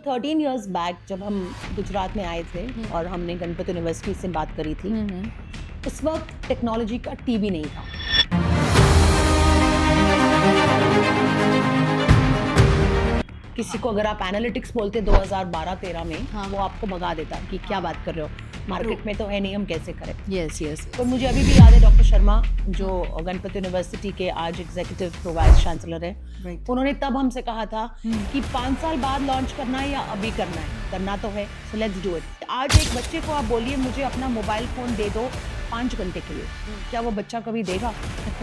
13 years back जब हम गुजरात में आए थे और हमने गणपत यूनिवर्सिटी से बात करी थी, उस वक्त टेक्नोलॉजी का टीवी नहीं था। किसी को अगर आप एनालिटिक्स बोलते 2012-13 में, वो आपको भगा देता कि क्या बात कर रहे हो, मार्केट में तो है नहीं, हम कैसे करें। Yes yes. तो मुझे अभी भी याद है डॉक्टर शर्मा जो गणपत यूनिवर्सिटी के आज एग्जीक्यूटिव वाइस चांसलर है, उन्होंने तब हमसे कहा था कि 5 साल बाद लॉन्च करना है या अभी करना है, करना तो है, सो लेट्स डू इट। आज एक बच्चे को आप बोलिए मुझे अपना मोबाइल फोन दे दो 5 घंटे के लिए, क्या वो बच्चा कभी देगा?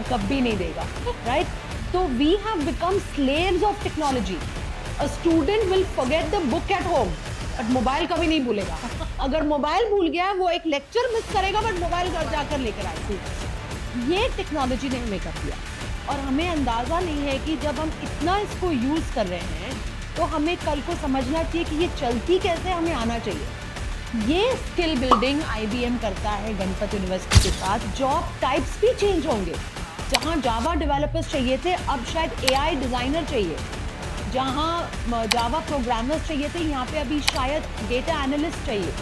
कभी नहीं देगा, राइट? तो we have become slaves of technology. A student will forget the book at home, but mobile कभी नहीं भूलेगा। अगर मोबाइल भूल गया वो एक लेक्चर मिस करेगा, बट मोबाइल घर जाकर लेकर आएगा। ये टेक्नोलॉजी ने हमें कर दिया और हमें अंदाजा नहीं है कि जब हम इतना इसको यूज कर रहे हैं तो हमें कल को समझना चाहिए कि ये चलती कैसे, हमें आना चाहिए। ये स्किल बिल्डिंग IBM करता है गणपत यूनिवर्सिटी के साथ। जॉब टाइप्स भी चेंज होंगे, जहाँ जावा डेवलपर्स चाहिए थे अब शायद AI डिजाइनर चाहिए, जहाँ जावा प्रोग्रामर्स चाहिए थे यहाँ पे अभी शायद डेटा एनालिस्ट चाहिए,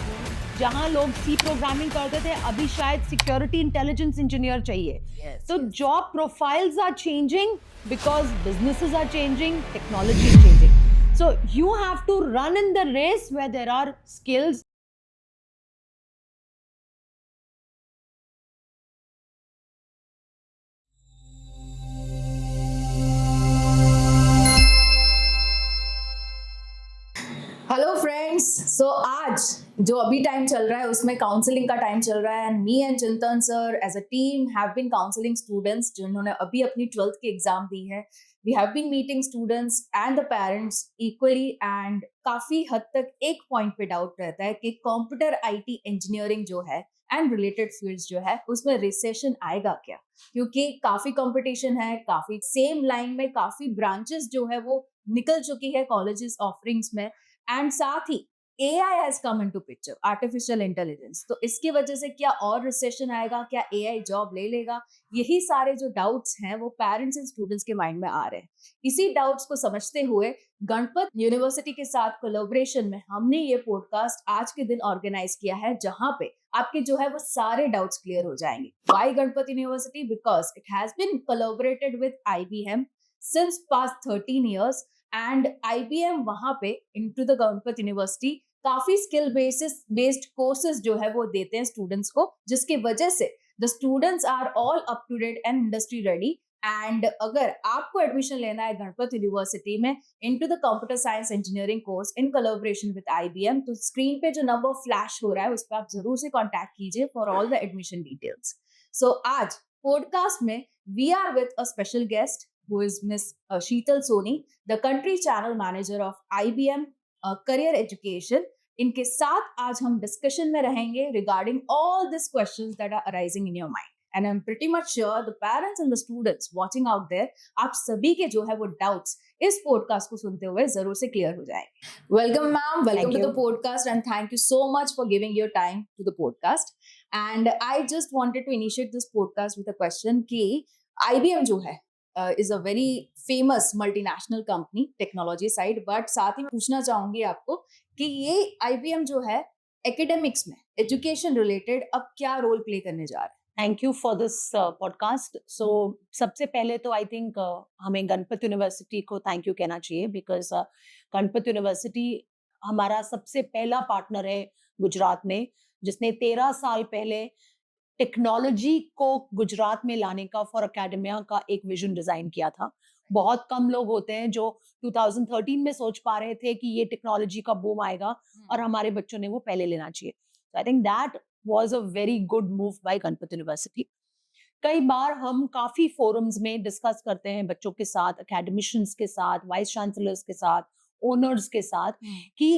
जहाँ लोग C प्रोग्रामिंग करते थे अभी शायद सिक्योरिटी इंटेलिजेंस इंजीनियर चाहिए। तो job profiles are changing because businesses are changing, technology is changing. So you have to run in the race where there are skills. Hello friends, so आज जो अभी time चल रहा है उसमें काउंसलिंग का टाइम चल रहा है and me and Chintan sir as a team have been counselling students जिन्होंने अभी अपनी 12th की एग्जाम दी है। We have been meeting students and the parents equally and काफी हद तक एक पॉइंट पे डाउट रहता है कि कंप्यूटर IT इंजीनियरिंग जो है एंड रिलेटेड फील्ड्स जो है उसमें रिसेशन आएगा क्या, क्योंकि काफी कंपटीशन है, काफी सेम लाइन में काफी ब्रांचेस जो है वो निकल चुकी है कॉलेजेस ऑफरिंग्स में एंड साथ ही AI has come into picture, artificial intelligence. तो इसकी वजह से क्या और रिसेशन आएगा, क्या AI जॉब ले लेगा, यही सारे जो डाउट्स हैं वो पेरेंट्स एंड स्टूडेंट्स के माइंड में आ रहे हैं। इसी डाउट्स को समझते हुए गणपत यूनिवर्सिटी के साथ कोलैबोरेशन में हमने ये पॉडकास्ट आज के दिन ऑर्गेनाइज किया है, जहां पे आपके जो है वो सारे डाउट्स क्लियर हो जाएंगे। Why Ganpat University? Because it has been collaborated with IBM since past 13 years and IBM वहां पे इनटू द गणपत यूनिवर्सिटी काफी स्किल बेस्ड कोर्सेज जो है वो देते हैं स्टूडेंट्स को, जिसकी वजह से the students are all up to date and industry ready. And अगर आपको एडमिशन लेना है गणपत यूनिवर्सिटी में into the computer science engineering course in collaboration with IBM, तो स्क्रीन पे जो नंबर फ्लैश हो रहा है उस पर आप जरूर से कॉन्टैक्ट कीजिए for all the admission details. So आज पॉडकास्ट में we are with a special guest who is Miss Sheetal Soni, the country channel manager of IBM career education. इनके साथ आज हम डिस्कशन में रहेंगे regarding all these questions that are arising in your mind. And I'm pretty much sure the parents and the students watching out there, आप सभी के जो है वो doubts इस podcast को सुनते हुए जरूर से clear हो जाएंगे। Welcome ma'am, welcome to the podcast and thank you so much for giving your time to the podcast. And I just wanted to initiate this podcast with a question कि IBM जो है is a very famous multinational company technology side, but साथ ही मैं पूछना चाहूंगी आपको कि ये IBM जो है एकेडमिक्स में एजुकेशन रिलेटेड अब क्या रोल प्ले करने जा रहा है? Thank you for this podcast. So सबसे पहले तो आई थिंक हमें गणपत यूनिवर्सिटी को थैंक यू कहना चाहिए, बिकॉज गणपत यूनिवर्सिटी हमारा सबसे पहला पार्टनर है गुजरात में, जिसने 13 साल पहले टेक्नोलॉजी को गुजरात में लाने का फॉर एकेडमिया का एक विजन डिजाइन किया था। बहुत कम लोग होते हैं जो 2013 में सोच पा रहे थे कि ये टेक्नोलॉजी का बूम आएगा और हमारे बच्चों ने वो पहले लेना चाहिए। So I think that was a very good move by Ganpat university. कई बार हम काफी फोरम्स में डिस्कस करते हैं बच्चों के साथ, एकेडमिशियंस के साथ, वाइस चांसलर्स के साथ, ओनर्स के साथ कि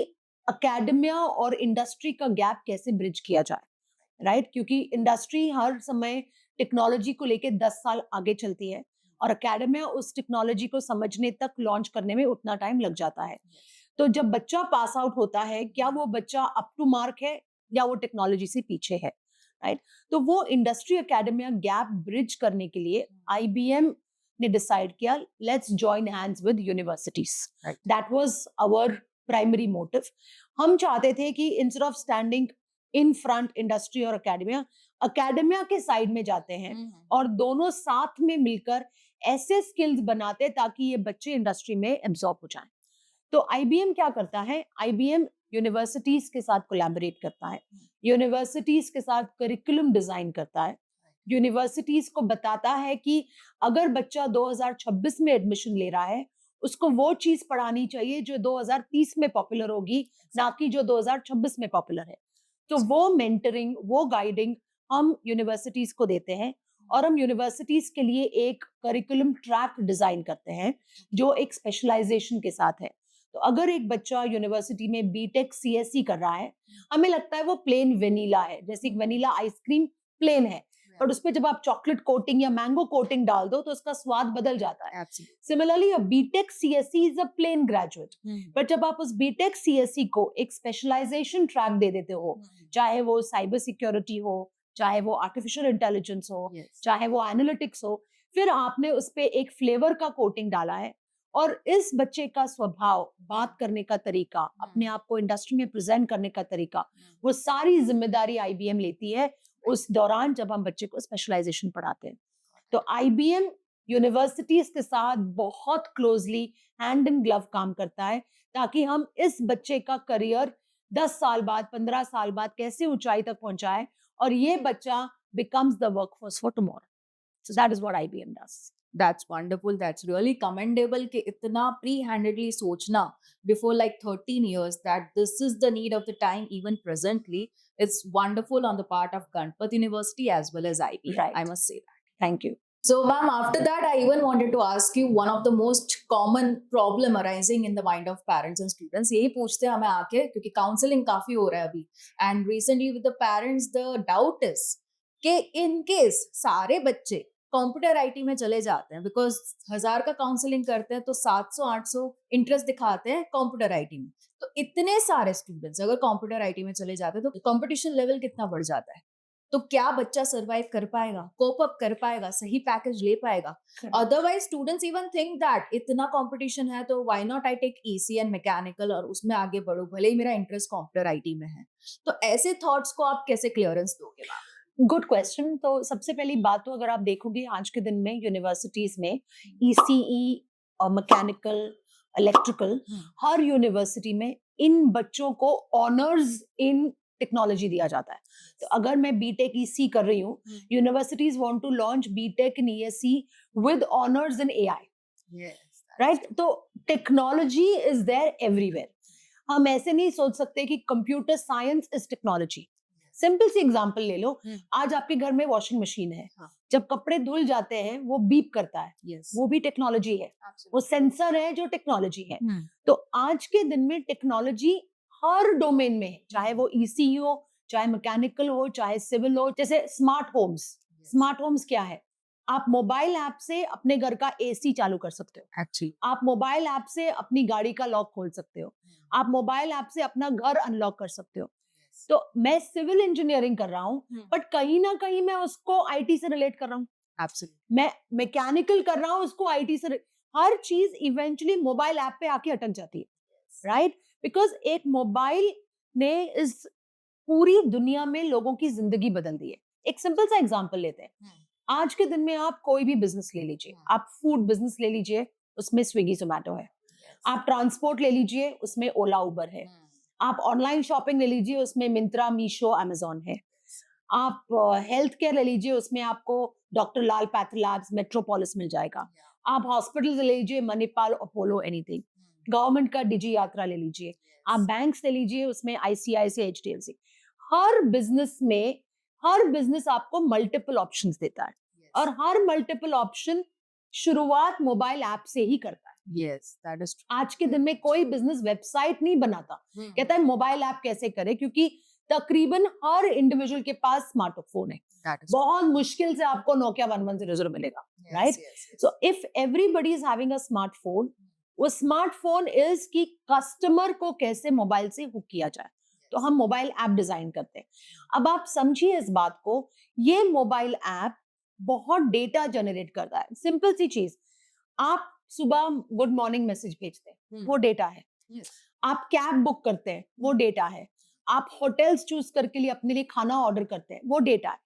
एकेडमिया और इंडस्ट्री का गैप कैसे ब्रिज किया जाए, राइट? क्योंकि इंडस्ट्री हर समय टेक्नोलॉजी को लेके 10 साल आगे चलती है और एकेडमिया उस टेक्नोलॉजी को समझने तक, लॉन्च करने में उतना टाइम लग जाता है। तो जब बच्चा पास आउट होता है, क्या वो बच्चा अप टू मार्क है या वो टेक्नोलॉजी से पीछे है, राइट? तो वो इंडस्ट्री एकेडमिया गैप ब्रिज करने के लिए IBM ने डिसाइड किया, let's join hands with universities. That was our primary motive. हम चाहते थे कि instead of standing in front industry और एकेडमिया के साइड में जाते हैं और दोनों साथ में मिलकर ऐसे स्किल्स बनाते ताकि ये बच्चे इंडस्ट्री में एब्जॉर्ब हो जाएं। तो आईबीएम क्या करता है, आईबीएम यूनिवर्सिटीज के साथ कोलैबोरेट करता है, यूनिवर्सिटीज के साथ करिकुलम डिजाइन करता है, यूनिवर्सिटीज को बताता है कि अगर बच्चा 2026 में एडमिशन ले रहा है उसको वो चीज पढ़ानी चाहिए जो 2030 में पॉपुलर होगी, ना कि जो 2026 में पॉपुलर है। तो वो मेंटरिंग, वो गाइडिंग हम यूनिवर्सिटीज को देते हैं और हम यूनिवर्सिटीज के लिए एक करिकुलम ट्रैक डिजाइन करते हैं जो एक स्पेशलाइजेशन के साथ है। तो अगर एक बच्चा यूनिवर्सिटी में बीटेक सीएससी कर रहा है, हमें लगता है वो प्लेन वेनिला है, जैसे एक वेनिला आइसक्रीम प्लेन है, पर उसपे जब आप चॉकलेट कोटिंग या मैंगो कोटिंग डाल दो तो उसका स्वाद बदल जाता है। Similarly a BTech CSC is a plain graduate, but जब आप उस बीटेक सीएससी को एक स्पेशलाइजेशन ट्रैक दे देते हो, चाहे वो साइबर सिक्योरिटी हो, चाहे वो आर्टिफिशियल इंटेलिजेंस हो, चाहे वो एनालिटिक्स हो, फिर आपने उस पे एक फ्लेवर का कोटिंग डाला है और इस बच्चे का स्वभाव, बात करने का तरीका, अपने आप को इंडस्ट्री में प्रेजेंट करने का तरीका, वो सारी जिम्मेदारी आईबीएम लेती है उस दौरान जब हम बच्चे को स्पेशलाइजेशन पढ़ाते हैं। तो आईबीएम यूनिवर्सिटीज के साथ बहुत क्लोजली हैंड इन ग्लव काम करता है ताकि हम इस बच्चे का करियर 10 साल बाद, 15 साल बाद कैसे ऊंचाई तक पहुंचाए और ये बच्चा becomes the workforce for tomorrow. So that is what IBM does. That's wonderful. That's really commendable कि इतना pre-handedly सोचना before like 13 years that this is the need of the time even presently. It's wonderful on the part of Ganpat University as well as IBM. Right. I must say that. Thank you. So ma'am, after that, I even wanted to ask you one of the most common problem arising in the mind of parents and students. यही पूछते हैं हमें आके क्योंकि counseling काफी हो रहा है अभी. And recently with the parents, the doubt is कि in case सारे बच्चे कंप्यूटर आईटी में चले जाते हैं, बिकॉज 1000 का काउंसलिंग करते हैं तो 700-800 इंटरेस्ट दिखाते हैं कंप्यूटर आईटी में, तो इतने सारे स्टूडेंट्स अगर कंप्यूटर आईटी में चले जाते हैं तो कंपटीशन लेवल कितना बढ़ जाता है। तो क्या बच्चा सरवाइव कर पाएगा, कोप अप कर पाएगा, सही पैकेज ले पाएगा? Otherwise students even think that इतना कंपटीशन है तो why not I take EC and mechanical और उसमें आगे बढ़ो, भले ही मेरा इंटरेस्ट कंप्यूटर आईटी में है। तो ऐसे थॉट्स को आप कैसे क्लियरेंस दोगे? Good question. तो सबसे पहली बात तो अगर आप देखोगे आज के दिन में यूनिवर्सिटीज में ईसीई और मैकेनिकल, इलेक्ट्रिकल, हर यूनिवर्सिटी में इन बच्चों को ऑनर्स इन टेक्नोलॉजी दिया जाता है। तो अगर मैं बीटेक ईसी कर रही हूँ, universities want to launch BTech in ESC with honours in AI, right? तो टेक्नोलॉजी इज देयर एवरीवेयर। हम ऐसे नहीं सोच सकते कि computer science is technology. Simple सी एग्जांपल ले लो, आज आपके घर में वॉशिंग मशीन है, जब कपड़े धुल जाते हैं वो बीप करता है, वो भी टेक्नोलॉजी है, वो सेंसर है जो टेक्नोलॉजी है। तो आज के दिन में टेक्नोलॉजी हर डोमेन में है, चाहे वो ईसी हो, चाहे मैकेनिकल हो, चाहे सिविल हो। जैसे स्मार्ट होम्स, स्मार्ट होम्स क्या है? आप मोबाइल ऐप से अपने घर का एसी चालू कर सकते हो, एक्चुअली आप मोबाइल ऐप से अपनी गाड़ी का लॉक खोल सकते हो, आप मोबाइल ऐप से अपना घर अनलॉक कर सकते हो। तो मैं सिविल इंजीनियरिंग कर रहा हूँ, बट कहीं ना कहीं मैं उसको आईटी से रिलेट कर रहा हूँ। एब्सोल्युटली। मैं मैकेनिकल कर रहा हूँ, उसको आईटी से। हर चीज इवेंचुअली मोबाइल ऐप पे आके अटक जाती है, राइट? बिकॉज एक मोबाइल ने इस पूरी दुनिया में लोगों की जिंदगी बदल दी है। एक सिंपल सा एग्जांपल लेते हैं। आज के दिन में आप कोई भी बिजनेस ले लीजिए, आप फूड बिजनेस ले लीजिए, उसमें स्विगी जोमैटो है। आप ट्रांसपोर्ट ले लीजिए, उसमें ओला उबर है। आप ऑनलाइन शॉपिंग ले लीजिए, उसमें मिंत्रा, मीशो, अमेजोन है। आप हेल्थ केयर ले लीजिए, उसमें आपको डॉक्टर लाल पैथ लैब्स, मेट्रोपोलिस मिल जाएगा। आप हॉस्पिटल ले लीजिए, मणिपाल, अपोलो, एनीथिंग। गवर्नमेंट का डिजी यात्रा ले लीजिए। आप बैंक्स ले लीजिए, उसमें आईसीआईसीआई, एचडीएफसी। हर बिजनेस आपको मल्टीपल ऑप्शंस देता है, और हर मल्टीपल ऑप्शन शुरुआत मोबाइल ऐप से ही करता है। Yes, that is true. आज के दिन में कोई बिजनेस वेबसाइट नहीं बनाता, कहता है मोबाइल ऐप कैसे करे, क्योंकि तकरीबन हर इंडिविजुअल के पास स्मार्टफोन है। बहुत मुश्किल से आपको नोकिया 1100 मिलेगा, right? So if everybody is having a smartphone, वो स्मार्टफोन इज कि कस्टमर को कैसे मोबाइल से हुक किया जाए, तो हम मोबाइल ऐप डिजाइन करते हैं। अब आप समझिए इस बात को, ये मोबाइल ऐप बहुत डेटा जनरेट करता है। सिंपल सी चीज, आप सुबह गुड मॉर्निंग मैसेज भेजते हैं, वो डेटा है। आप कैब बुक करते हैं, वो डेटा है। आप होटल्स चूज करके लिए अपने लिए खाना ऑर्डर करते हैं, वो डेटा है।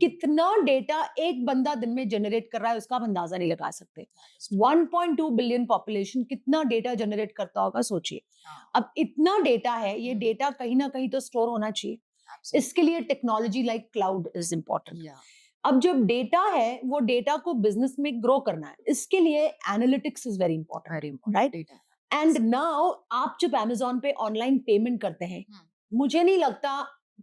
कितना डेटा एक बंदा दिन में जनरेट कर रहा है उसका आप अंदाजा नहीं लगा सकते। 1.2 बिलियन पॉपुलेशन कितना डेटा जनरेट करता होगा सोचिए। अब इतना डेटा है, ये डेटा कहीं ना कहीं तो स्टोर होना चाहिए। इसके लिए technology like cloud is important. अब जब डेटा है, वो डेटा को बिजनेस में ग्रो करना है, इसके लिए analytics is very important, right? And now आप जब Amazon पे ऑनलाइन पेमेंट करते हैं, मुझे नहीं लगता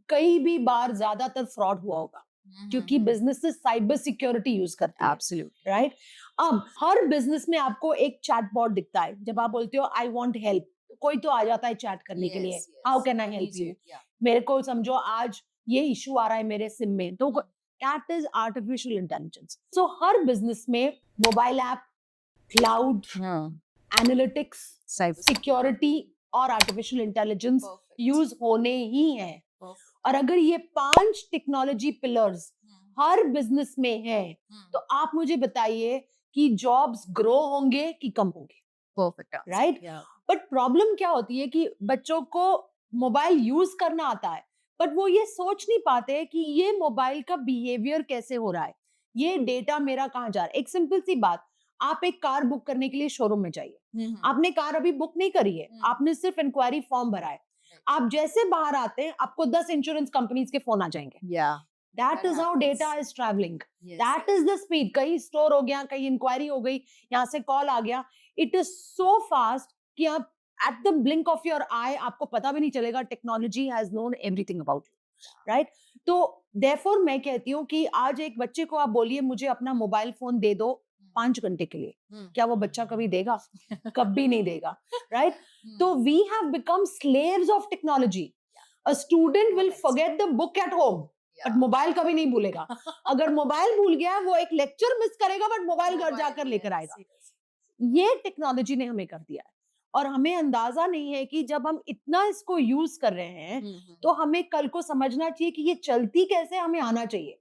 कई भी बार ज्यादातर फ्रॉड हुआ होगा, क्योंकि बिजनेसेस साइबर सिक्योरिटी यूज करते हैं। Absolutely right? अब हर बिजनेस में आपको एक चैटबॉट दिखता है। जब आप बोलते हो आई वांट हेल्प, कोई तो आ जाता है चैट करने के लिए, how can I help you, मेरे को समझो आज ये इशू आ रहा है मेरे सिम में, तो that is artificial intelligence. So हर बिजनेस में mobile app, cloud, analytics, security और आर्टिफिशियल इंटेलिजेंस यूज होने ही है। और अगर ये 5 टेक्नोलॉजी पिलर्स हर बिजनेस में है, तो आप मुझे बताइए कि जॉब्स ग्रो होंगे कि कम होंगे? Perfect, right? बट प्रॉब्लम क्या होती है कि बच्चों को मोबाइल यूज करना आता है, बट वो ये सोच नहीं पाते कि ये मोबाइल का बिहेवियर कैसे हो रहा है, ये डेटा मेरा कहाँ जा रहा है। एक सिंपल सी बात, आप एक कार बुक करने के लिए शोरूम में जाइए, आपने कार अभी बुक नहीं करी है, आपने सिर्फ इंक्वायरी फॉर्म भरा है, आप जैसे बाहर आते हैं आपको 10 इंश्योरेंस कंपनीज के फोन आ जाएंगे। That is how data is travelling, that is the speed. कहीं स्टोर हो गया, कहीं इंक्वायरी हो गई, यहाँ से कॉल आ गया, इट इज सो फास्ट कि आप at the blink of your eye आपको पता भी नहीं चलेगा। Technology has known everything about you, right? तो देयरफॉर मैं कहती हूँ कि आज एक बच्चे को आप बोलिए मुझे अपना मोबाइल फोन दे दो 5 घंटे के लिए, क्या वो बच्चा कभी देगा? कभी नहीं देगा, राइट? तो we have become slaves of technology. A student will forget the book at home, but mobile कभी नहीं भूलेगा। अगर मोबाइल भूल गया, वो एक लेक्चर मिस करेगा, बट मोबाइल घर जाकर लेकर आएगा। ये टेक्नोलॉजी ने हमें कर दिया है, और हमें अंदाजा नहीं है कि जब हम इतना इसको यूज कर रहे हैं, तो हमें कल को समझना चाहिए कि ये चलती कैसे, हमें आना चाहिए।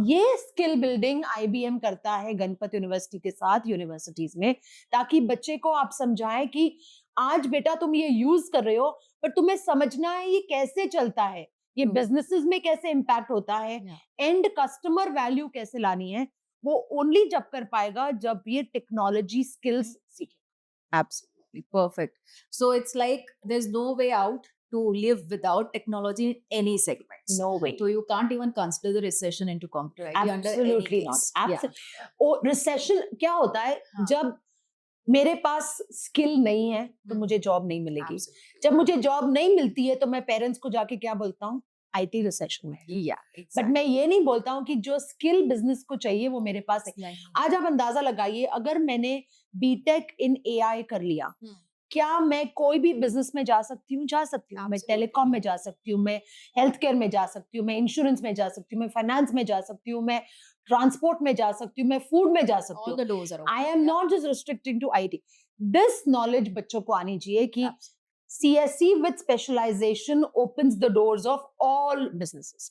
ये स्किल बिल्डिंग IBM करता है गणपत यूनिवर्सिटी के साथ यूनिवर्सिटीज में, ताकि बच्चे को आप समझाएं कि आज बेटा तुम ये यूज कर रहे हो, पर तुम्हें समझना है ये कैसे चलता है, ये बिजनेसेस में कैसे इम्पैक्ट होता है, एंड कस्टमर वैल्यू कैसे लानी है। वो ओनली जब कर पाएगा जब ये टेक्नोलॉजी स्किल्स सीखे। Absolutely perfect. So it's like there's no way out to live without technology in any segments. No way. So you can't even consider the recession into competitive under any Absolutely case. not. Yeah. और recession क्या होता है? जब मेरे पास skill नहीं है तो मुझे जॉब नहीं मिलेगी। Absolutely. जब मुझे जॉब नहीं मिलती है तो मैं पेरेंट्स को जाके क्या बोलता हूँ? IT रिसेशन में। Yeah, but exactly. मैं ये नहीं बोलता हूँ कि जो स्किल बिजनेस को चाहिए वो मेरे पास है। आज आप अंदाजा लगाइए, अगर मैंने BTech in AI कर लिया, क्या मैं कोई भी बिजनेस में जा सकती हूँ? जा सकती हूँ। मैं टेलीकॉम में जा सकती हूँ, मैं हेल्थ केयर में जा सकती हूँ, मैं इंश्योरेंस में जा सकती हूँ, मैं फाइनेंस में जा सकती हूँ, मैं ट्रांसपोर्ट में जा सकती हूँ, मैं फूड में जा सकती All हूँ। the doors are open. I am not just restricting to IT। This knowledge बच्चों को आनी चाहिए कि CSE with specialization opens the doors of all businesses.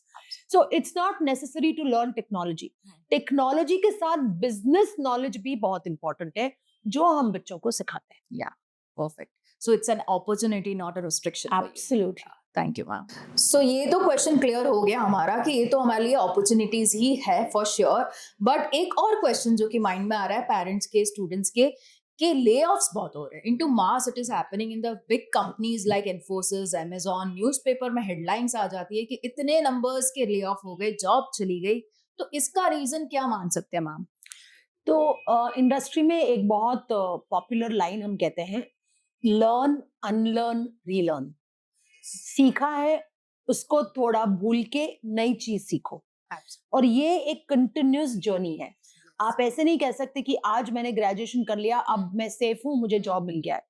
So it's not necessary to learn technology. Technology के साथ business knowledge भी बहुत important है, जो हम बच्चों को सिखाते हैं। Yeah, perfect. So it's an opportunity, not a restriction. for you. Absolutely. Thank you ma'am. So ये तो क्वेश्चन क्लियर हो गया हमारा कि ये तो हमारे लिए अपॉर्चुनिटीज ही है फॉर श्योर। बट एक और क्वेश्चन जो कि माइंड में आ रहा है पेरेंट्स के, स्टूडेंट्स के ले ऑफ्स बहुत हो रहे हैं into mass. It is happening in the big companies like Infosys, Amazon. Newspaper में हेडलाइंस आ जाती है कि इतने नंबर्स के ले ऑफ हो गए, जॉब चली गई। तो इसका रीजन क्या मान सकते हैं मैम? तो इंडस्ट्री में एक बहुत पॉपुलर लाइन हम कहते हैं, लर्न, अनलर्न, रीलर्न। सीखा है उसको थोड़ा भूल के नई चीज सीखो, और ये एक कंटिन्यूस जर्नी है। आप ऐसे नहीं कह सकते कि आज मैंने ग्रेजुएशन कर लिया, अब मैं सेफ हूं, मुझे जॉब मिल गया है।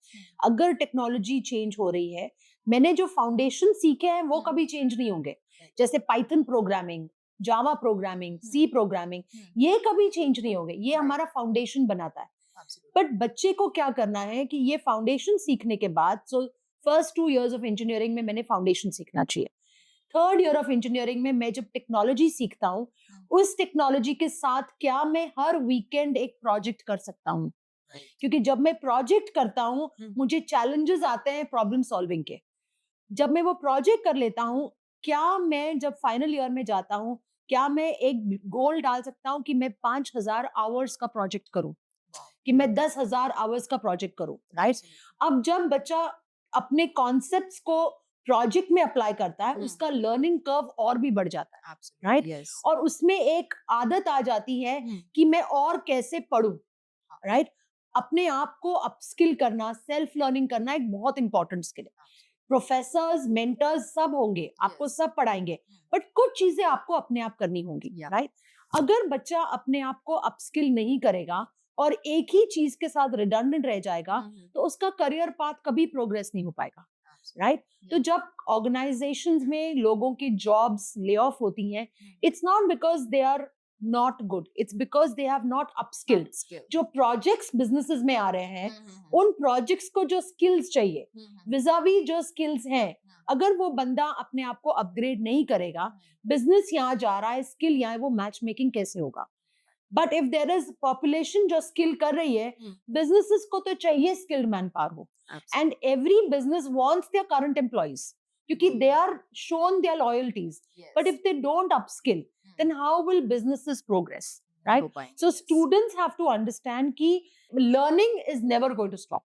अगर टेक्नोलॉजी चेंज हो रही है, मैंने जो फाउंडेशन सीखे हैं वो कभी चेंज नहीं होंगे। जैसे Python programming, Java programming, C programming, ये कभी चेंज नहीं होंगे। ये हमारा फाउंडेशन बनाता है। बट बच्चे को क्या करना है कि ये फाउंडेशन सीखने के बाद, so first 2 years of engineering में मैंने फाउंडेशन सीखना चाहिए। 3rd year ऑफ इंजीनियरिंग में मैं जब टेक्नोलॉजी सीखता हूँ, उस टेक्नोलॉजी के साथ क्या मैं हर वीकेंड एक प्रोजेक्ट कर सकता हूँ, क्योंकि जब मैं प्रोजेक्ट करता हूँ मुझे चैलेंजेस आते हैं प्रॉब्लम सॉल्विंग के। जब मैं वो प्रोजेक्ट कर लेता हूँ, क्या मैं जब फाइनल ईयर में जाता हूँ, क्या मैं एक गोल डाल सकता हूँ कि मैं 5,000 आवर्स का प्रोजेक्ट करूँ, कि मैं 10,000 आवर्स का प्रोजेक्ट करूँ, राइट? अब जब बच्चा अपने कॉन्सेप्ट्स को प्रोजेक्ट में अप्लाई करता है, उसका लर्निंग कर्व और भी बढ़ जाता है, राइट? और उसमें एक आदत आ जाती है कि मैं और कैसे पढूं, राइट? अपने आप को अपस्किल करना, सेल्फ लर्निंग करना एक बहुत इंपॉर्टेंट स्किल है। प्रोफेसर्स, मेंटर्स सब होंगे, आपको सब पढ़ाएंगे, बट कुछ चीजें आपको अपने आप करनी होंगी, राइट? अगर बच्चा अपने आप को अपस्किल नहीं करेगा और एक ही चीज के साथ रिडंडेंट रह जाएगा, तो उसका करियर पाथ कभी प्रोग्रेस नहीं हो पाएगा, राइट? तो जब ऑर्गेनाइजेशंस में लोगों की जॉब्स ले ऑफ होती हैं, it's not because they are not good, it's because they have not upskilled. जो प्रोजेक्ट्स बिजनेसेस में आ रहे हैं, उन प्रोजेक्ट्स को जो स्किल्स चाहिए, विजावी जो स्किल्स हैं, अगर वो बंदा अपने आप को अपग्रेड नहीं करेगा, बिजनेस यहाँ जा रहा है, स्किल यहाँ है, वो मैच मेकिंग कैसे होगा? But if there is population जो स्किल कर रही है, बिजनेसेस को तो चाहिए स्किल्ड मैन पावर हो, and every business wants their current employees, क्योंकि they are shown their loyalties, but if they don't upskill, then how will businesses progress, right? So students have to understand ki learning is never going to stop.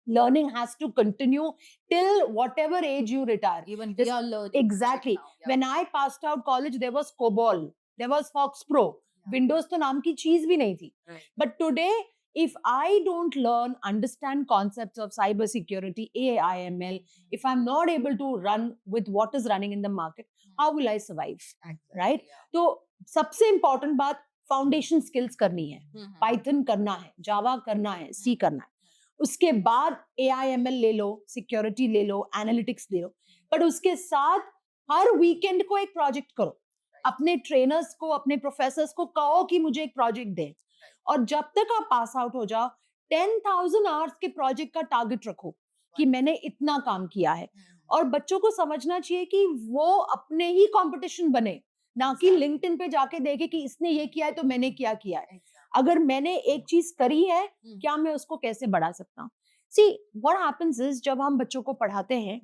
Learning has to continue till whatever age you retire. Even we are learning. Exactly. When I passed out college, there was COBOL, there was Fox Pro. Windows तो नाम की चीज भी नहीं थी. But today, if I don't learn, understand concepts of cyber security, AI, ML, if I'm not able to run with what is running in the market, how will I survive? Right? तो सबसे important बात foundation skills करनी है, Python करना है, जावा करना है, सी करना है, उसके बाद AIML ले लो, सिक्योरिटी ले लो, एनालिटिक्स ले लो, बट उसके साथ हर वीकेंड को एक प्रोजेक्ट करो, अपने ट्रेनर्स को, अपने प्रोफेसर्स को कहो कि मुझे एक प्रोजेक्ट दें, और जब तक आप पास आउट हो जाओ 10,000 आवर्स के प्रोजेक्ट का टारगेट रखो कि मैंने इतना काम किया है, और बच्चों को समझना चाहिए कि वो अपने ही कंपटीशन बने, ना कि लिंक्डइन पे जाके देखे कि इसने ये किया है तो मैंने क्या किया है। अगर मैंने एक चीज करी है, क्या मैं उसको कैसे बढ़ा सकता हूँ? सी व्हाट हैपेंस इज, जब हम बच्चों को पढ़ाते हैं,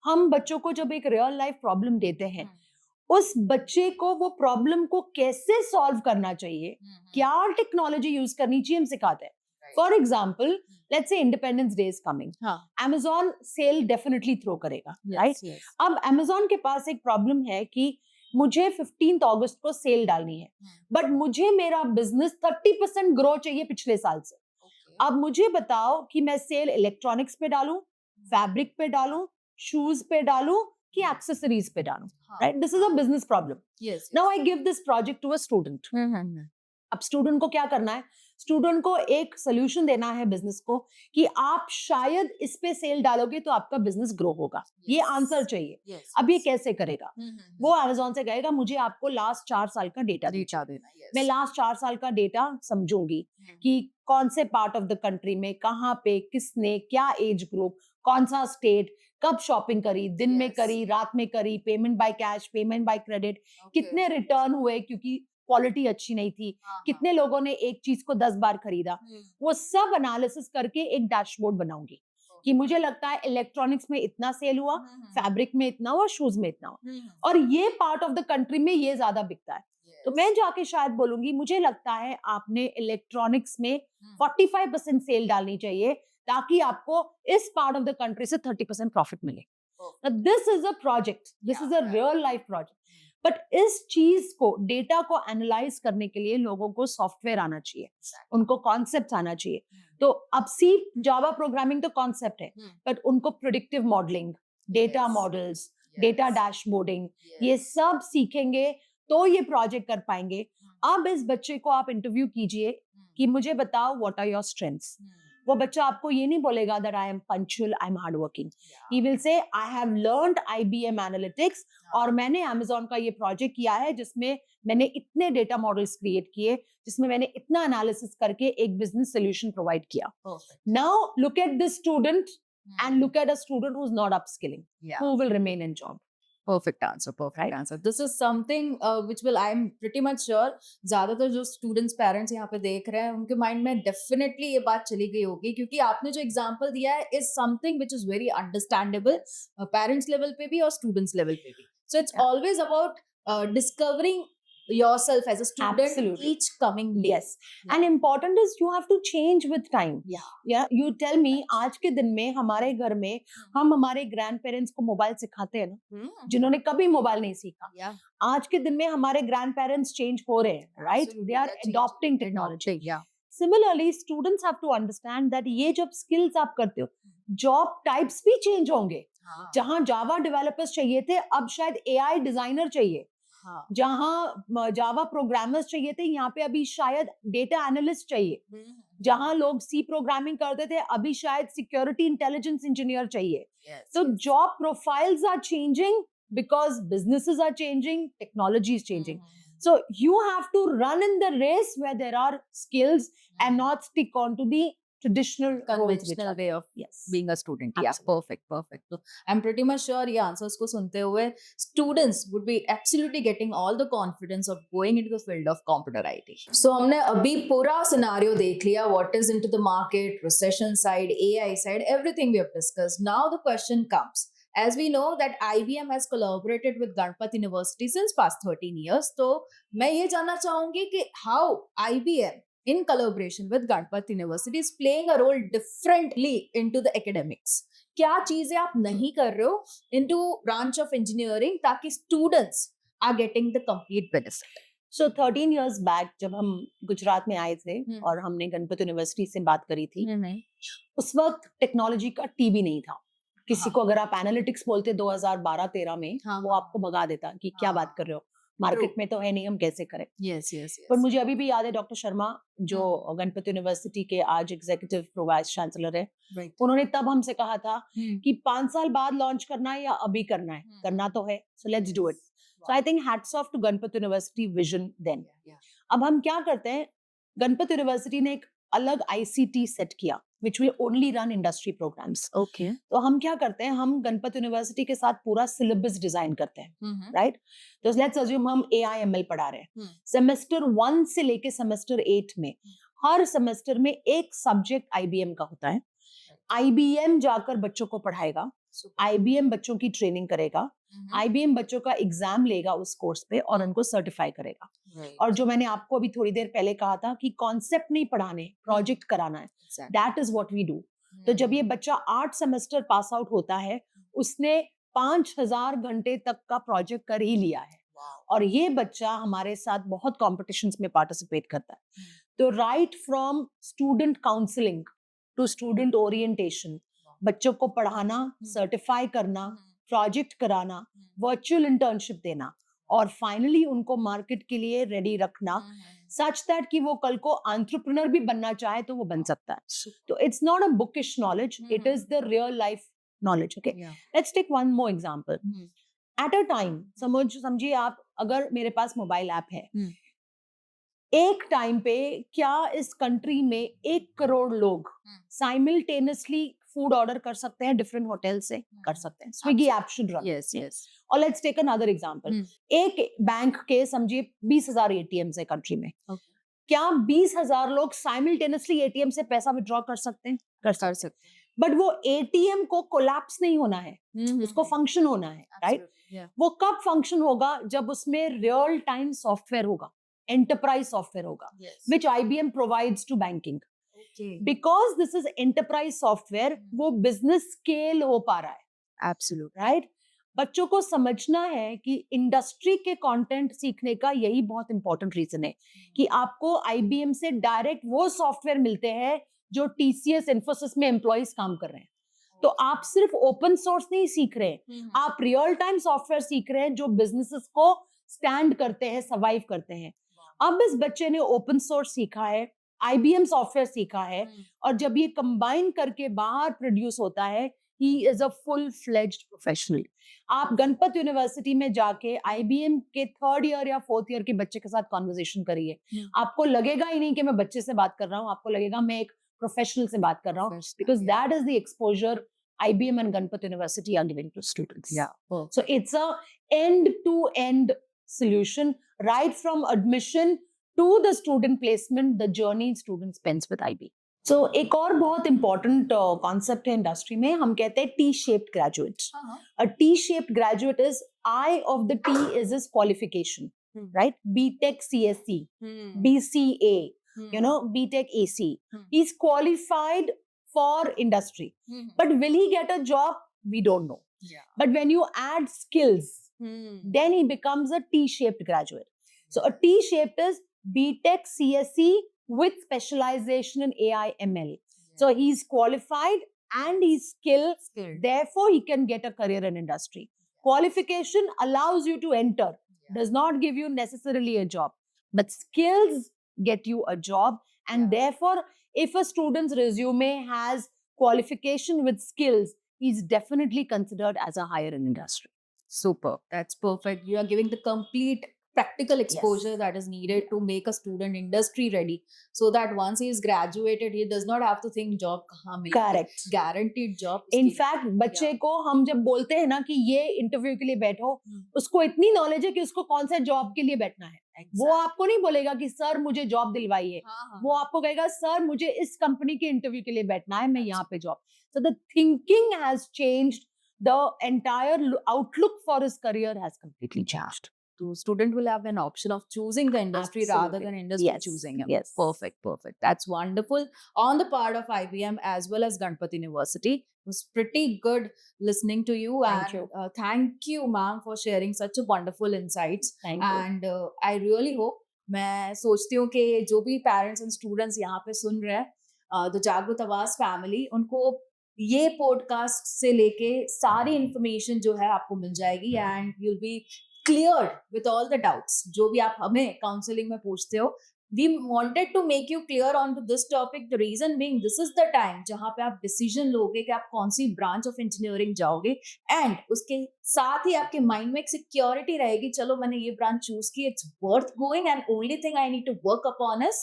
हम बच्चों को जब एक रियल लाइफ प्रॉब्लम देते हैं, उस बच्चे को वो प्रॉब्लम को कैसे सॉल्व करना चाहिए, क्या टेक्नोलॉजी यूज करनी चाहिए, हम सिखाते हैं। For example, let's say Independence Day is coming, Amazon sale definitely throw करेगा, राइट? अब Amazon के पास एक प्रॉब्लम है कि मुझे 15 अगस्त को सेल डालनी है, बट मुझे मेरा बिजनेस 30% ग्रो चाहिए पिछले साल से। अब मुझे बताओ कि मैं सेल इलेक्ट्रॉनिक्स पे डालूं, फैब्रिक पे डालूं, शूज पे डालूं कि एक्सेसरीज पे डालूं, right? This is a business problem. Now I give this project to a student. अब स्टूडेंट को क्या करना है? स्टूडेंट को एक सोल्यूशन देना है बिजनेस को कि आप शायद इस पे सेल डालोगे तो आपका बिजनेस ग्रो होगा, ये आंसर चाहिए। अब ये कैसे करेगा? वो Amazon से कहेगा मुझे आपको लास्ट 4 साल का डेटा देना। मैं लास्ट 4 साल का डेटा समझूंगी कि कौन से पार्ट ऑफ द कंट्री में, कहाँ पे, किसने, क्या एज ग्रुप, कौन सा स्टेट, कब शॉपिंग करी, दिन में करी, रात में करी, payment by cash, payment by credit, कितने रिटर्न हुए क्योंकि क्वालिटी अच्छी नहीं थी, कितने लोगों ने एक चीज को 10 बार खरीदा, वो सब एनालिसिस करके एक डैशबोर्ड बनाऊंगी कि मुझे लगता है इलेक्ट्रॉनिक्स में इतना सेल हुआ, फैब्रिक में इतना हुआ, शूज में इतना हुआ, और ये पार्ट ऑफ द कंट्री में ये ज्यादा बिकता है। तो मैं जाके शायद बोलूंगी मुझे लगता है आपने इलेक्ट्रॉनिक्स में 45% सेल डालनी चाहिए ताकि आपको इस पार्ट ऑफ द कंट्री से 30% प्रॉफिट मिले। This is a project, this is a real life project. But इस चीज को, डेटा को एनालाइज करने के लिए लोगों को सॉफ्टवेयर आना चाहिए, उनको कॉन्सेप्ट आना चाहिए। तो अब सी जावा प्रोग्रामिंग तो कॉन्सेप्ट है, बट उनको predictive modelling, data models, data dashboarding, ये सब सीखेंगे तो ये प्रोजेक्ट कर पाएंगे। अब इस बच्चे को आप इंटरव्यू कीजिए कि मुझे बताओ व्हाट आर योर स्ट्रेंथ्स। वो बच्चा आपको ये नहीं बोलेगा that I am punctual, I am hardworking. He will say I have learned IBM analytics और मैंने Amazon का ये प्रोजेक्ट किया है जिसमें मैंने इतने डेटा मॉडल्स क्रिएट किए, जिसमें मैंने इतना एनालिसिस करके एक बिजनेस सोल्यूशन प्रोवाइड किया। Now look at this student and look at a student who's not upskilling, who will remain in job. Perfect answer. Perfect Right. answer. This is something which will I'm pretty much sure ज्यादातर जो students parents यहाँ पे देख रहे हैं उनके mind में definitely ये बात चली गई होगी क्योंकि आपने जो एग्जांपल दिया है is something which is very understandable parents level पे भी और स्टूडेंट्स लेवल पे भी. So it's Yeah. always about discovering yourself as a student Absolutely. each coming day. Yes. And important is you have to change with time. Yeah. Yeah, you tell me आज के दिन में हमारे घर में हम हमारे ग्रैंड पेरेंट्स को मोबाइल सिखाते हैं ना, जिन्होंने कभी मोबाइल नहीं सीखा. Yeah. आज के दिन में हमारे ग्रैंड पेरेंट्स चेंज हो रहे हैं, right? Absolutely, they are they're changing. Adopting technology. Yeah. Similarly students have to understand that ये जब स्किल्स आप करते हो, जॉब टाइप्स भी चेंज होंगे. हाँ. जहां जावा डेवलपर्स चाहिए थे, अब शायद एआई डिजाइनर चाहिए. हाँ. जहां जावा प्रोग्रामर्स चाहिए थे, यहाँ पे अभी शायद डेटा एनालिस्ट चाहिए. जहां लोग सी प्रोग्रामिंग करते थे, अभी शायद सिक्योरिटी इंटेलिजेंस इंजीनियर चाहिए. So job profiles are changing because businesses are changing, technology is changing. So you have to run in the race where there are skills and not stick on to the traditional roles which conventional are- way of Yes. being a student. Yeah, Absolutely. perfect. So I'm pretty much sure ये answers को सुनते हुए students would be absolutely getting all the confidence of going into the field of computer IT. So हमने अभी पूरा scenario देख लिया, what is into the market, recession side, AI side, everything we have discussed. Now the question comes. As we know that IBM has collaborated with Ganpat University since past 13 years. तो मैं ये जानना चाहूंगी कि how IBM in collaboration with Ganpat University is playing a role differently into the academics. क्या चीजें आप नहीं कर रहे हो into branch of engineering ताकि students are getting the complete benefit. So 13 years back जब हम गुजरात में आए थे और हमने गणपत यूनिवर्सिटी से बात करी थी, उस वक्त टेक्नोलॉजी का टीवी नहीं था. किसी को अगर आप एनालिटिक्स बोलते 2012-13 में, वो आपको भगा देता कि क्या बात कर रहे हो, मार्केट में तो है नहीं, हम कैसे करें. Yes. पर मुझे अभी भी याद है डॉक्टर शर्मा जो गणपत यूनिवर्सिटी के आज एग्जीक्यूटिव प्रो वाइस चांसलर है, Right. उन्होंने तब हमसे कहा था कि 5 साल बाद लॉन्च करना है या अभी करना है. करना तो है, so let's do it. So I think hats off to Ganpat university vision then. अब हम क्या करते हैं, गणपत यूनिवर्सिटी ने एक अलग आईसीटी सेट किया which will only run industry programs. Okay. तो हम क्या करते हैं, हम गणपत यूनिवर्सिटी के साथ पूरा सिलेबस डिजाइन करते हैं, राइट? तो लेट्स अज्यूम हम AIML पढ़ा रहे हैं. सेमेस्टर 1 से लेके सेमेस्टर 8 में हर सेमेस्टर में एक सब्जेक्ट IBM का होता है. IBM जाकर बच्चों को पढ़ाएगा, IBM बच्चों की ट्रेनिंग करेगा, IBM बच्चों का एग्जाम लेगा उस कोर्स पे और उनको सर्टिफाई करेगा. और जो मैंने आपको अभी थोड़ी देर पहले कहा था कि कॉन्सेप्ट नहीं पढ़ाने, प्रोजेक्ट कराना है, that is what we do. तो जब ये बच्चा 8 सेमेस्टर पास आउट होता है, उसने 5000 घंटे तक का प्रोजेक्ट कर ही लिया है. और ये बच्चा हमारे साथ बहुत कॉम्पिटिशन्स में पार्टिसिपेट करता है. तो right from student counselling to student orientation, बच्चों को पढ़ाना, सर्टिफाई करना, प्रोजेक्ट कराना, वर्चुअल इंटर्नशिप देना और फाइनली उनको मार्केट के लिए रेडी रखना, सच दैट कि वो कल को एंटरप्रेन्योर भी बनना चाहे तो वो बन सकता है. तो it's not a bookish knowledge, it is the real life knowledge. Okay, let's take one more example. At a time, समझिए आप, अगर मेरे पास मोबाइल ऐप है, एक टाइम पे क्या इस कंट्री में 1 करोड़ लोग साइमल्टेनियसली फूड ऑर्डर कर सकते हैं डिफरेंट होटल से? कर सकते हैं. Swiggy app should run. Yes. और लेट्स टेक अनदर एग्जांपल. एक बैंक के समझिए 20,000 एटीएम्स है कंट्री में. क्या 20,000 लोग साइमल्टेनियसली एटीएम से पैसा विड्रॉ कर सकते हैं? कर सकते हैं. बट वो एटीएम को कोलैप्स नहीं होना है, उसको फंक्शन होना है, राइट? वो कब फंक्शन होगा? जब उसमें रियल टाइम सॉफ्टवेयर होगा, एंटरप्राइज सॉफ्टवेयर होगा, which IBM provides to banking. Because this is enterprise software, वो बिजनेस स्केल हो पा रहा है. Absolutely. राइट? बच्चों को समझना है कि इंडस्ट्री के कंटेंट सीखने का यही बहुत इंपॉर्टेंट रीजन है कि आपको IBM से डायरेक्ट वो सॉफ्टवेयर मिलते हैं जो TCS इन्फोसिस में एम्प्लॉइज काम कर रहे हैं. तो आप सिर्फ ओपन सोर्स नहीं सीख रहे हैं, आप रियल टाइम सॉफ्टवेयर सीख रहे हैं जो बिजनेसेस को स्टैंड करते हैं, सर्वाइव करते हैं. अब इस बच्चे ने ओपन सोर्स सीखा है, IBM सॉफ्टवेयर सीखा है, और जब ये कंबाइन करके बाहर प्रोड्यूस होता है, he is a full fledged professional. आप गणपत यूनिवर्सिटी में जाके IBM के 3rd ईयर या 4th ईयर के बच्चे के साथ कॉन्वर्सेशन करिए, आपको लगेगा ही नहीं कि मैं बच्चे से बात कर रहा हूँ, आपको लगेगा मैं एक प्रोफेशनल से बात कर रहा हूँ, because that is the exposure IBM and Ganpat University are giving to students. Yeah. So it's a end-to-end solution, right from admission to the student placement, the journey student spends with IB. So एक और बहुत important concept है industry में, हम कहते हैं T-shaped graduate. A T-shaped graduate is I of the T is his qualification, right? BTech CSC, BCA, you know, BTech AC. He's qualified for industry. But will he get a job? We don't know. But when you add skills, then he becomes a T-shaped graduate. So a T-shaped is BTech CSC with specialization in AI ML. So he's qualified and he's skilled. Therefore, he can get a career in industry. Qualification allows you to enter, does not give you necessarily a job. But skills get you a job. And therefore, if a student's resume has qualification with skills, he's definitely considered as a hire in industry. Super. That's perfect. You are giving the complete practical exposure that is needed to make a student industry ready, so that once he is graduated, he does not have to think job kahan milegi. Correct. Guaranteed job. In fact, बच्चे को हम जब बोलते हैं ना कि ये interview के लिए बैठो, उसको इतनी नॉलेज है कि उसको कौन से जॉब के लिए बैठना है. वो आपको नहीं बोलेगा कि सर मुझे जॉब दिलवाइए. वो आपको कहेगा सर मुझे इस कंपनी के इंटरव्यू के लिए बैठना है, मैं यहाँ पे job. So the thinking has changed. The entire outlook for his career has completely changed. So student will have an option of choosing the industry rather than industry choosing him. Yes. Perfect. That's wonderful on the part of IBM as well as Ganpat University. It was pretty good listening to you. Thank you. Thank you, ma'am, for sharing such a wonderful insights. Thank you. And I really hope, मैं सोचती हूँ कि जो भी parents and students यहाँ पे सुन रहे हैं, द जागृत आवाज फैमिली, उनको ये पॉडकास्ट से लेके सारी इंफॉर्मेशन जो है आपको मिल जाएगी and you will be cleared with all the doubts जो भी आप हमें काउंसलिंग में पूछते हो. We wanted to make you clear on to this topic. The reason being, this is the time जहाँ पे आप डिसीजन लोगे कि आप कौन सी ब्रांच ऑफ इंजीनियरिंग जाओगे, एंड उसके साथ ही आपके माइंड में एक सिक्योरिटी रहेगी, चलो मैंने ये ब्रांच चूज की, it's worth going and only thing I need to work upon is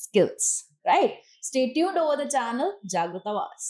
skills. Right? Stay tuned over the channel Jagrut Awaaz.